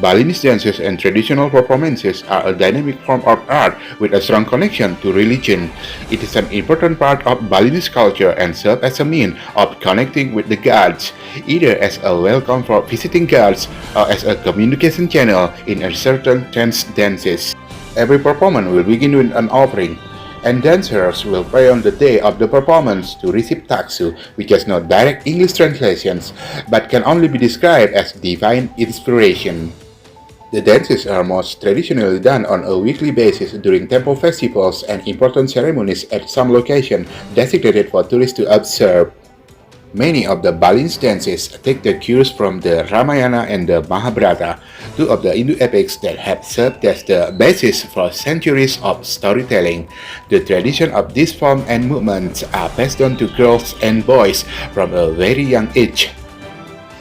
Balinese dances and traditional performances are a dynamic form of art with a strong connection to religion. It is an important part of Balinese culture and serves as a means of connecting with the gods, either as a welcome for visiting gods or as a communication channel in a certain trance dances. Every performance will begin with an offering, and dancers will pray on the day of the performance to receive Taksu, which has no direct English translations, but can only be described as divine inspiration. The dances are most traditionally done on a weekly basis during temple festivals and important ceremonies at some location designated for tourists to observe. Many of the Balinese dances take their cues from the Ramayana and the Mahabharata, two of the Hindu epics that have served as the basis for centuries of storytelling. The tradition of this form and movements are passed on to girls and boys from a very young age.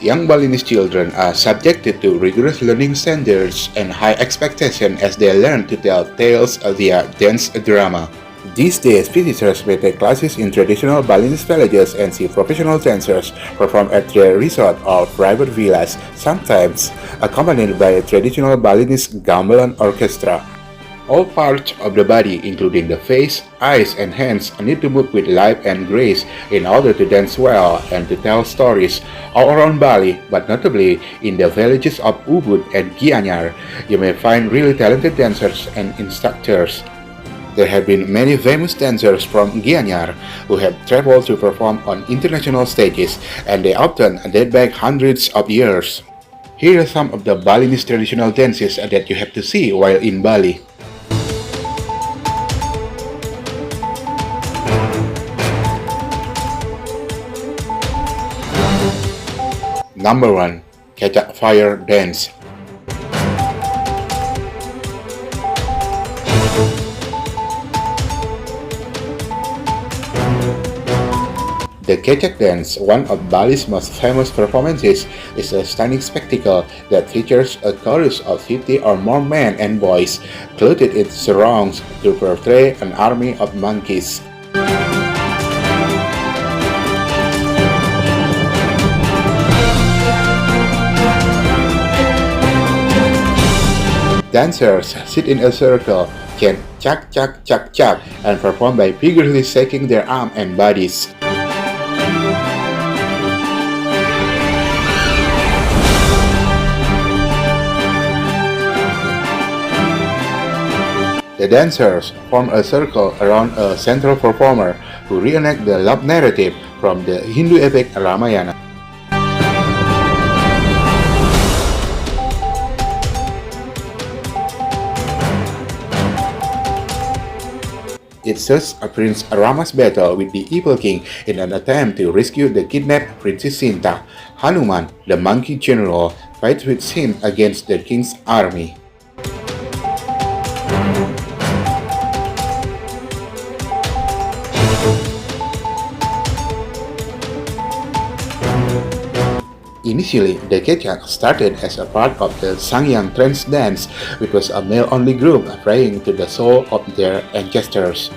Young Balinese children are subjected to rigorous learning standards and high expectations as they learn to tell tales via dance drama. These days, visitors may take classes in traditional Balinese villages and see professional dancers perform at their resort or private villas, sometimes accompanied by a traditional Balinese gamelan orchestra. All parts of the body, including the face, eyes, and hands, need to move with life and grace in order to dance well and to tell stories. All around Bali, but notably in the villages of Ubud and Gianyar, you may find really talented dancers and instructors. There have been many famous dancers from Gianyar who have traveled to perform on international stages, and they often date back hundreds of years. Here are some of the Balinese traditional dances that you have to see while in Bali. Number 1. Kecak Fire Dance. The Kecak dance, one of Bali's most famous performances, is a stunning spectacle that features a chorus of 50 or more men and boys clothed in sarongs to portray an army of monkeys. Dancers sit in a circle, chant chak chak chak chak, and perform by vigorously shaking their arms and bodies. The dancers form a circle around a central performer who reenact the love narrative from the Hindu epic Ramayana. It shows Prince Rama's battle with the evil king in an attempt to rescue the kidnapped Princess Sinta. Hanuman, the monkey general, fights with him against the king's army. Initially, the Kecak started as a part of the Sangyang trance dance, which was a male-only group praying to the soul of their ancestors.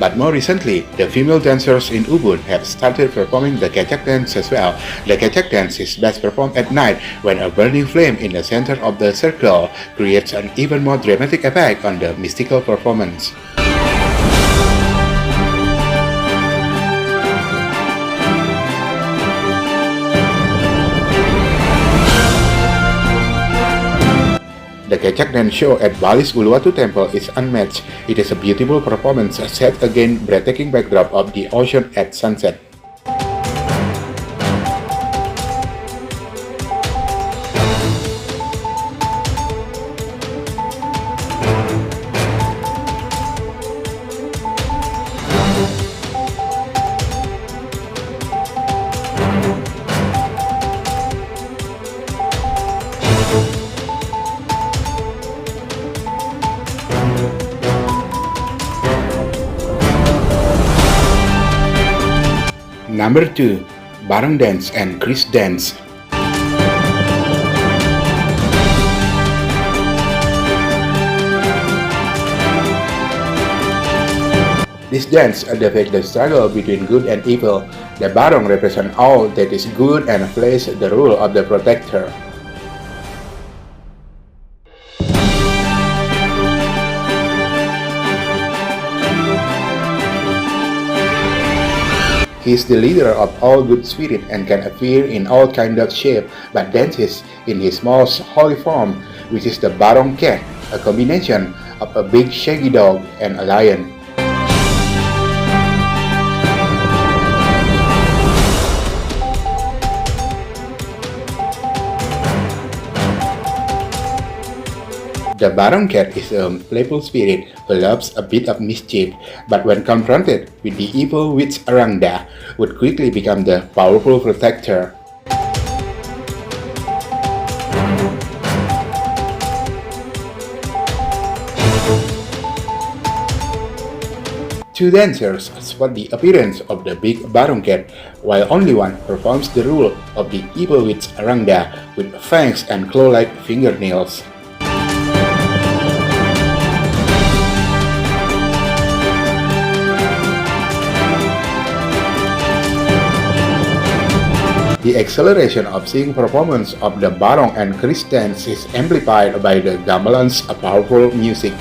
But more recently, the female dancers in Ubud have started performing the Kecak dance as well. The Kecak dance is best performed at night when a burning flame in the center of the circle creates an even more dramatic effect on the mystical performance. The Kecak dance show at Bali's Uluwatu Temple is unmatched. It is a beautiful performance set against breathtaking backdrop of the ocean at sunset. Number 2. Barong Dance and Kris Dance. This dance depicts the struggle between good and evil. The Barong represents all that is good and plays the role of the protector. He is the leader of all good spirit and can appear in all kinds of shape, but dances in his most holy form, which is the Barong cat, a combination of a big shaggy dog and a lion. The Barong cat is a playful spirit who loves a bit of mischief, but when confronted with the evil witch Arangda, would quickly become the powerful protector. Two dancers spot the appearance of the big Barong cat, while only one performs the role of the evil witch Arangda with fangs and claw-like fingernails. The acceleration of seeing performance of the Barong and Kris dance is amplified by the gamelan's powerful music.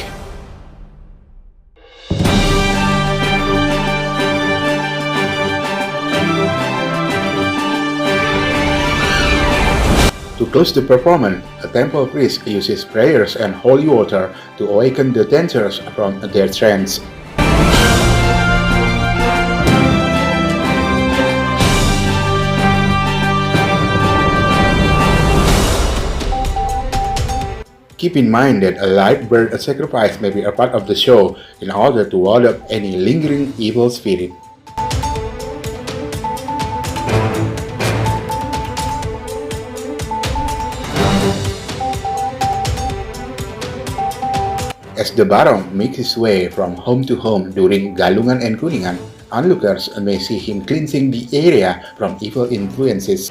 To close the performance, a temple priest uses prayers and holy water to awaken the dancers from their trance. Keep in mind that a live bird sacrifice may be a part of the show in order to ward off any lingering evil spirit. As the Barong makes his way from home to home during Galungan and Kuningan, onlookers may see him cleansing the area from evil influences.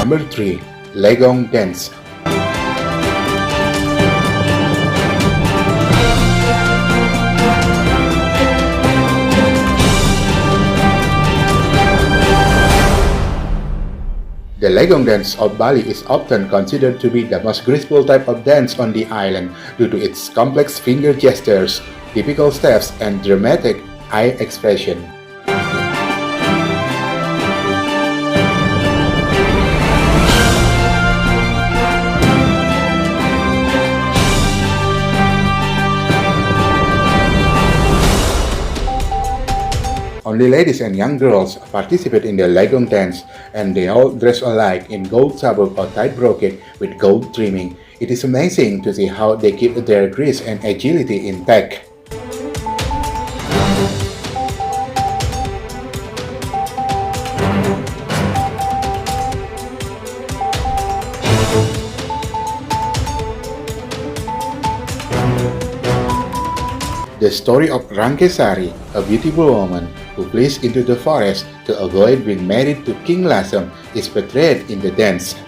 Number 3. Legong Dance. The Legong dance of Bali is often considered to be the most graceful type of dance on the island due to its complex finger gestures, typical steps, and dramatic eye expression. Only ladies and young girls participate in the Legong dance, and they all dress alike in gold sabuk or tight brocade with gold trimming. It is amazing to see how they keep their grace and agility intact. The story of Rangkesari, a beautiful woman who flees into the forest to avoid being married to King Lasem, is portrayed in the dance.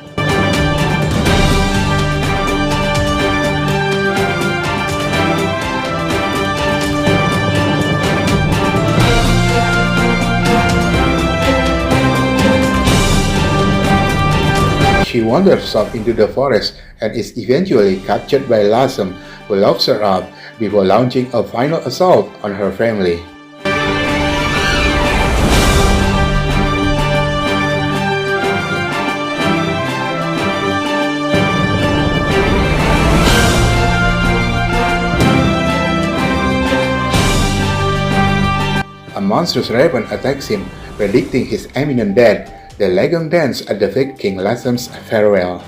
She wanders off into the forest and is eventually captured by Lasem, who locks her up before launching a final assault on her family. A monstrous raven attacks him, predicting his imminent death. The Legong dance depicts King Lasem's farewell.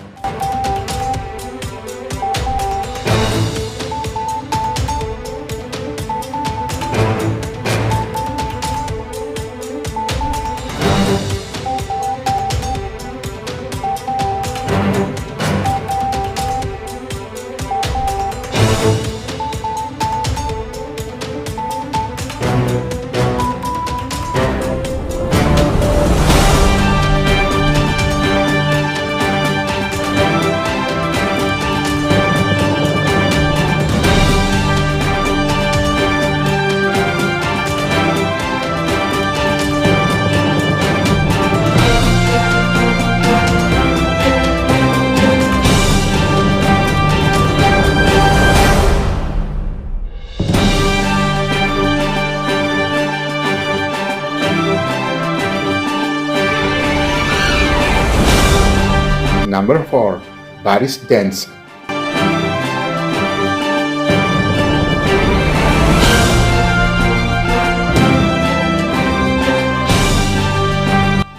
Number 4. Baris Dance.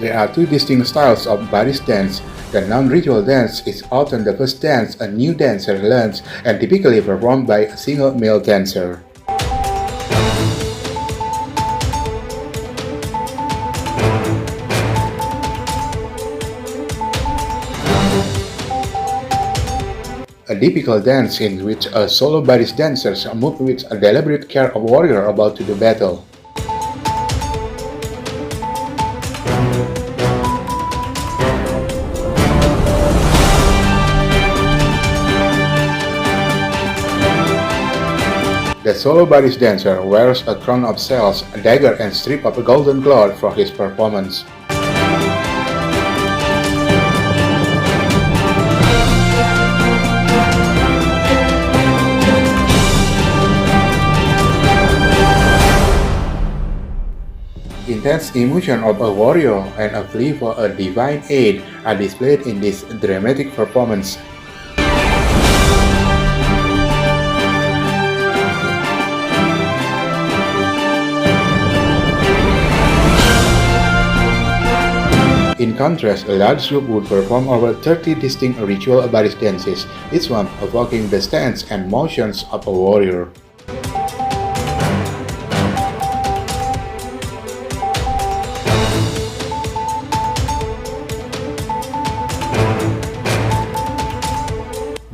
There are two distinct styles of Baris dance. The non-ritual dance is often the first dance a new dancer learns and typically performed by a single male dancer. A typical dance in which a solo Baris dancers move with a deliberate care of warrior about to do battle. The solo Baris dancer wears a crown of shells, a dagger and strip of golden cloth for his performance. Intense emotion of a warrior and a plea for a divine aid are displayed in this dramatic performance. In contrast, a large group would perform over 30 distinct ritual Baris dances, each one evoking the stance and motions of a warrior.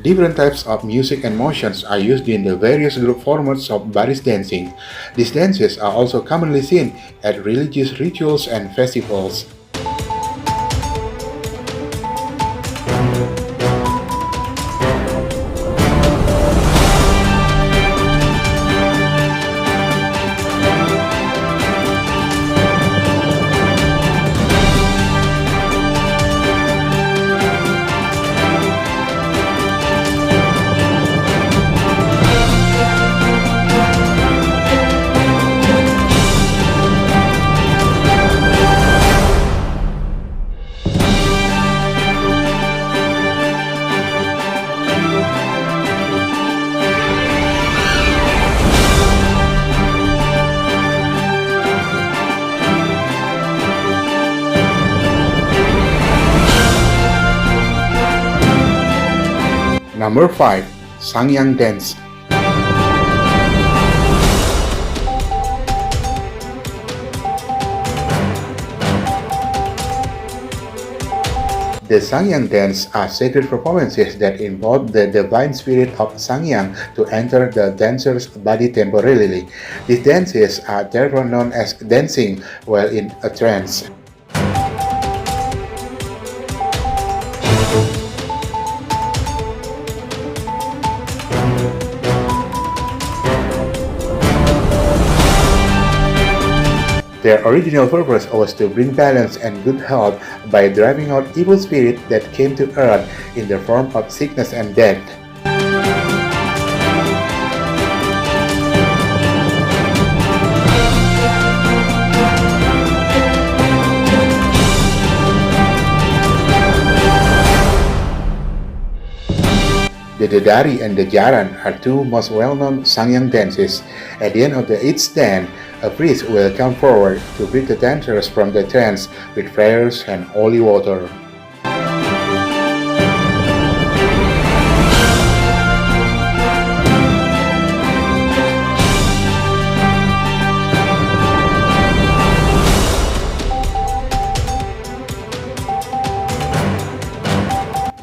Different types of music and motions are used in the various group formats of Baris dancing. These dances are also commonly seen at religious rituals and festivals. Number 5. Sangyang Dance. The Sangyang dance are sacred performances that involve the divine spirit of Sangyang to enter the dancer's body temporarily. These dances are therefore known as dancing while in a trance. Their original purpose was to bring balance and good health by driving out evil spirits that came to earth in the form of sickness and death. The Dedari and the Jaran are two most well-known Sangyang dances. At the end of each dance, a priest will come forward to break the dancers from the trance with prayers and holy water.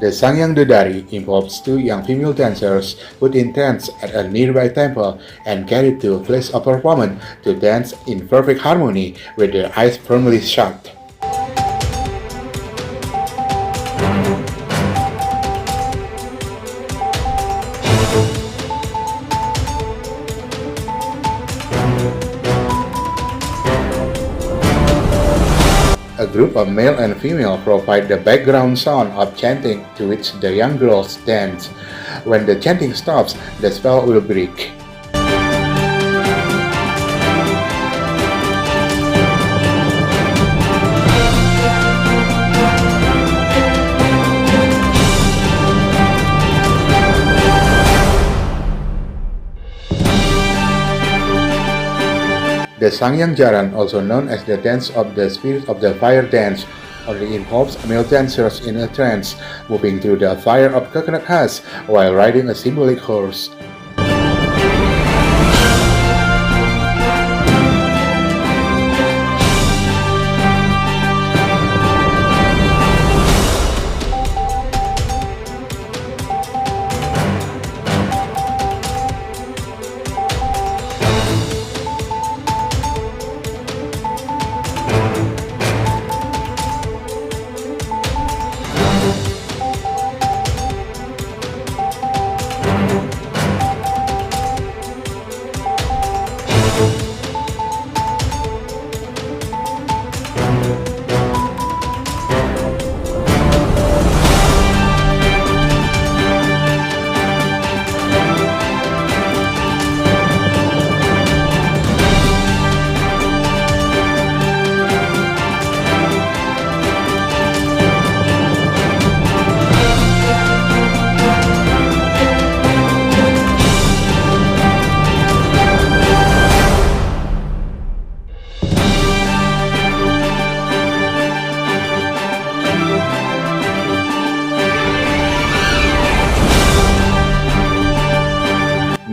The Sangyang Dedari involves two young female dancers put in trance at a nearby temple and carried to a place of performance to dance in perfect harmony with their eyes firmly shut. A group of male and female provide the background sound of chanting to which the young girls dance. When the chanting stops, the spell will break. The Sangyang Jaran, also known as the dance of the spirit of the fire dance, only involves male dancers in a trance, moving through the fire of coconut husk while riding a symbolic horse.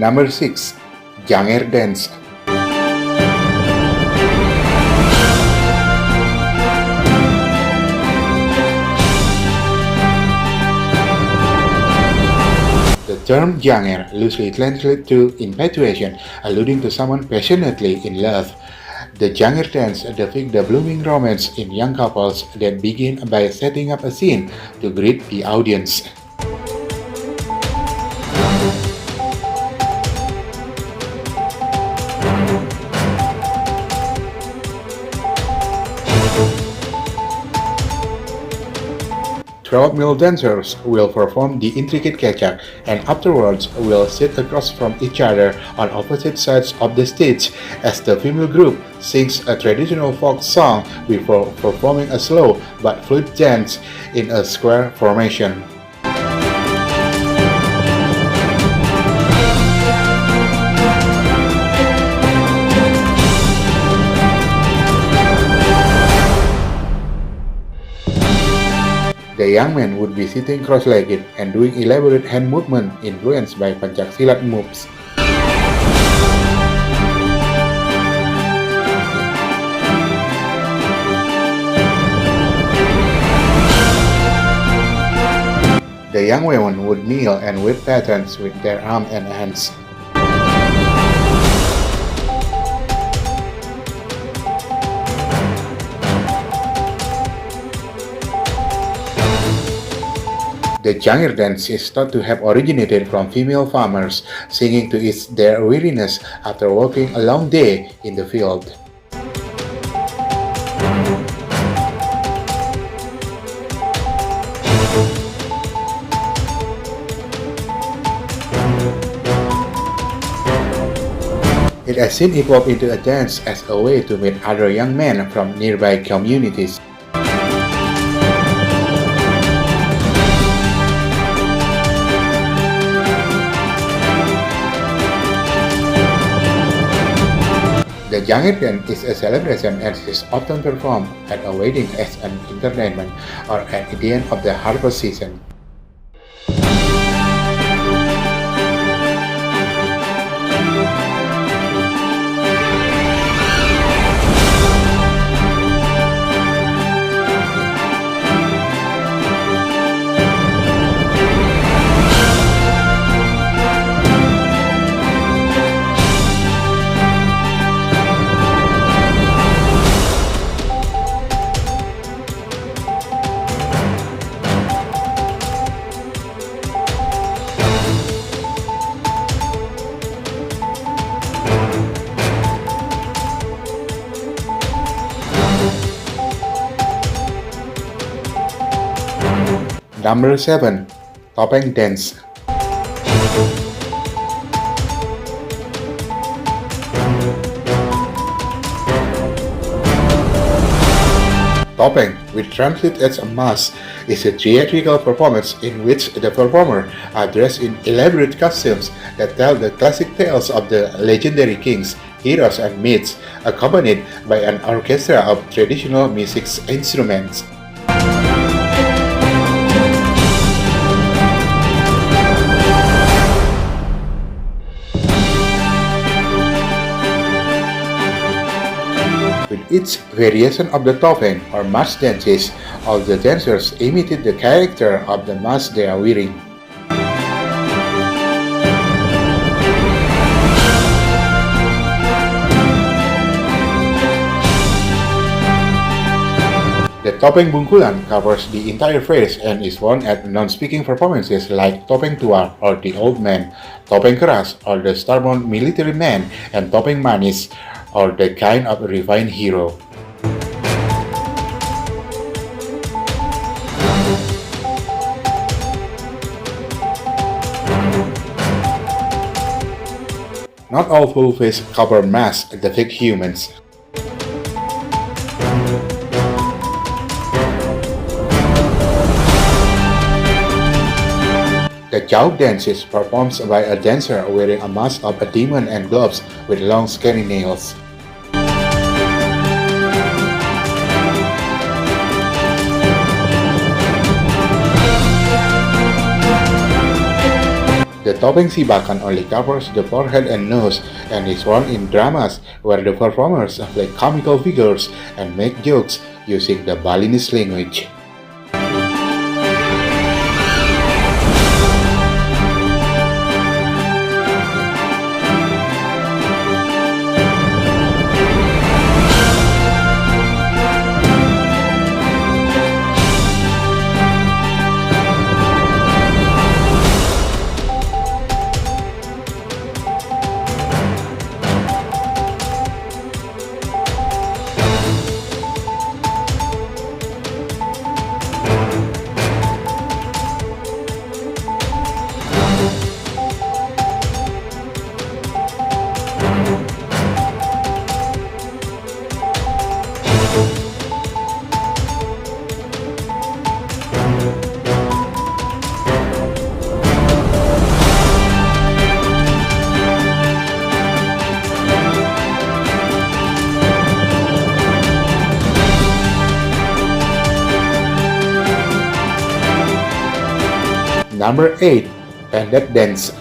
Number 6. Janger Dance. The term Janger loosely translates to infatuation, alluding to someone passionately in love. The Janger dance depicts the blooming romance in young couples that begin by setting up a scene to greet the audience. 12 male dancers will perform the intricate Kecak and afterwards will sit across from each other on opposite sides of the stage as the female group sings a traditional folk song before performing a slow but fluid dance in a square formation. The young men would be sitting cross-legged and doing elaborate hand movement influenced by Pencaksilat moves. The young women would kneel and wave patterns with their arms and hands. The Janger dance is thought to have originated from female farmers singing to ease their weariness after working a long day in the field. It has since evolved into a dance as a way to meet other young men from nearby communities. The Janger dance is a celebration and is often performed at a wedding as an entertainment or at the end of the harvest season. Number 7. Topeng Dance. Topeng, which translates as a mask, is a theatrical performance in which the performer are dressed in elaborate costumes that tell the classic tales of the legendary kings, heroes and myths, accompanied by an orchestra of traditional music instruments. With each variation of the topeng or mask dances, all the dancers imitate the character of the mask they are wearing. The topeng bungkulan covers the entire face and is worn at non-speaking performances like topeng tua or the old man, topeng keras or the stubborn military man, and topeng manis or the kind of refined hero. Not all full-face cover masks depict humans. The Kecak dance is performed by a dancer wearing a mask of a demon and gloves with long skinny nails. The topeng sibakan only covers the forehead and nose and is worn in dramas where the performers play comical figures and make jokes using the Balinese language. Number 8. Pendet Dance.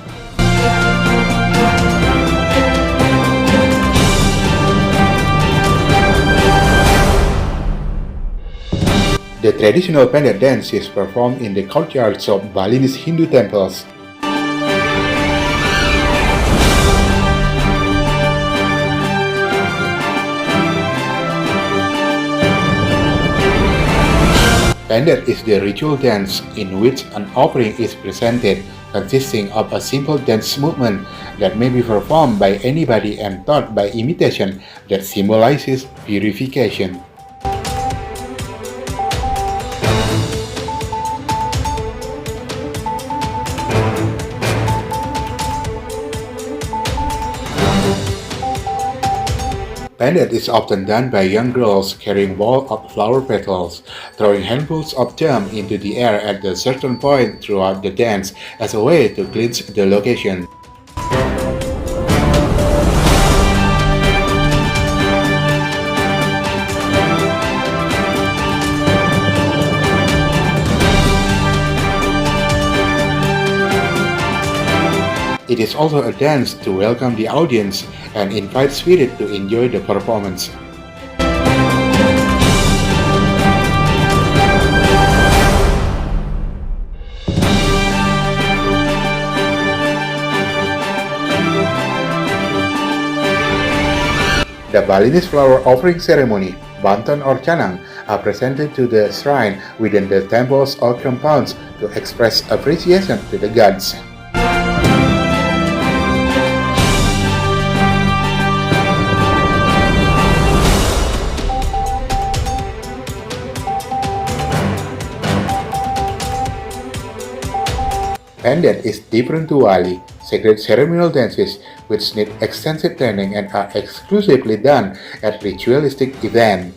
The traditional Pendet dance is performed in the courtyards of Balinese Hindu temples. Pendet is the ritual dance in which an offering is presented, consisting of a simple dance movement that may be performed by anybody and taught by imitation that symbolizes purification. Pendet is often done by young girls carrying balls of flower petals, throwing handfuls of them into the air at a certain point throughout the dance as a way to cleanse the location. It is also a dance to welcome the audience and invite spirits to enjoy the performance. The Balinese flower offering ceremony, banton or canang, are presented to the shrine within the temples or compounds to express appreciation to the gods. Pendet is different to Wali, sacred ceremonial dances which need extensive training and are exclusively done at ritualistic events.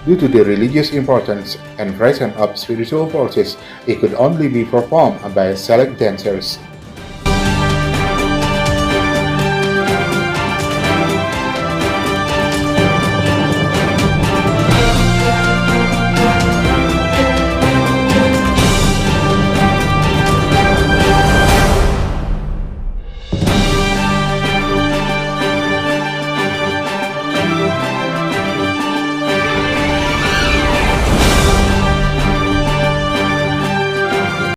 Due to the religious importance and presence of spiritual forces, it could only be performed by select dancers.